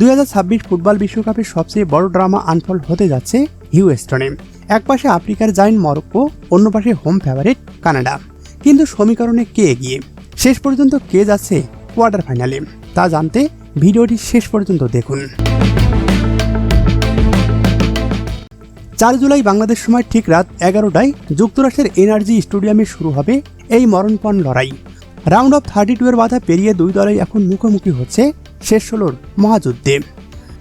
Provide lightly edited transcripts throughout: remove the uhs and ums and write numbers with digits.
2026 football বিশ্বকাপের সবচেয়ে বড় ড্রামা আনফোল্ড হতে যাচ্ছে হিউস্টনে। এক পাশে আফ্রিকার জায়ান্ট মরক্কো, অন্য পাশে হোম ফেভারিট কানাডা। কিন্তু সমীকরণে কে এগিয়ে, শেষ পর্যন্ত কে যাচ্ছে কোয়ার্টার ফাইনালে, তা জানতে ভিডিওটি শেষ পর্যন্ত দেখুন। 4 জুলাই বাংলাদেশ সময় ঠিক রাত 11টায় যুক্তরাষ্ট্রের এনার্জি স্টেডিয়ামে শুরু হবে এই মরণপণ লড়াই। রাউন্ড অফ 32 এর বাধা পেরিয়ে দুই দলই এখন মুখোমুখি হচ্ছে শেষ 16র মহাযুদ্ধে।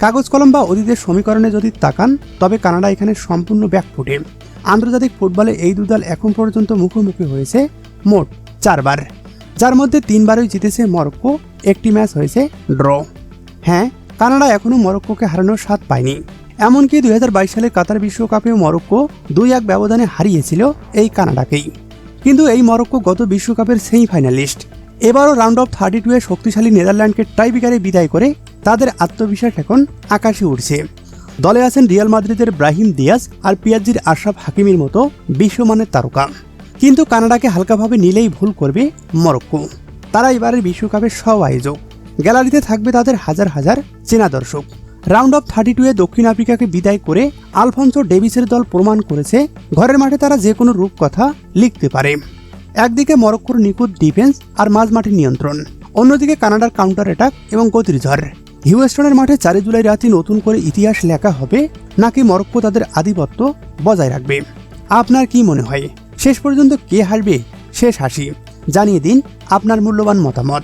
কাগজ কলম বা অতীতের সমীকরণে যদি তাকান, তবে কানাডা এখানে সম্পূর্ণ ব্যাকফুটে। আন্তর্জাতিক ফুটবলে এই দুই দল এখন পর্যন্ত মুখোমুখি হয়েছে মোট 4 বার, যার মধ্যে 3 বারই জিতেছে মরক্কো, একটি ম্যাচ হয়েছে ড্র। হ্যাঁ, কানাডা এখনও মরক্কোকে হারানোর স্বাদ পায়নি। এমনকি 2022 সালে কাতার বিশ্বকাপেও মরক্কো 2-1 ব্যবধানে হারিয়েছিল এই কানাডাকেই। কিন্তু এই মরক্কো গত বিশ্বকাপের সেমিফাইনালিস্ট। এবারও রাউন্ড অফ 32 এ শক্তিশালী নেদারল্যান্ডকে টাইব্রেকারে বিদায় করে তাদের আত্মবিশ্বাস এখন আকাশে উঠছে। দলে আছেন রিয়াল মাদ্রিদের ব্রাহিম দিয়াজ আর পিএসজির আশরাফ হাকিমির মতো বিশ্বমানের তারকা। কিন্তু কানাডাকে হালকাভাবে নিলেই ভুল করবে মরক্কো। তারা এবারের বিশ্বকাপের সহ আয়োজক। গ্যালারিতে থাকবে তাদের হাজার হাজার চেনা দর্শক। রাউন্ড অফ 32 এ দক্ষিণ আফ্রিকাকে বিদায় করে আলফনসো ডেভিসের দল প্রমাণ করেছে ঘরের মাঠে তারা যে কোনো রূপকথা লিখতে পারে। একদিকে মরক্কোর নিখুঁত ডিফেন্স আর মাঝমাঠের নিয়ন্ত্রণ, অন্যদিকে কানাডার কাউন্টার অ্যাটাক এবং গতির ঝড়। হিউস্টনের মাঠে 4 জুলাই রাতে নতুন করে ইতিহাস লেখা হবে, নাকি মরক্কো তাদের আধিপত্য বজায় রাখবে? আপনার কি মনে হয়, শেষ পর্যন্ত কে হারবে শেষ হাসি? জানিয়ে দিন আপনার মূল্যবান মতামত।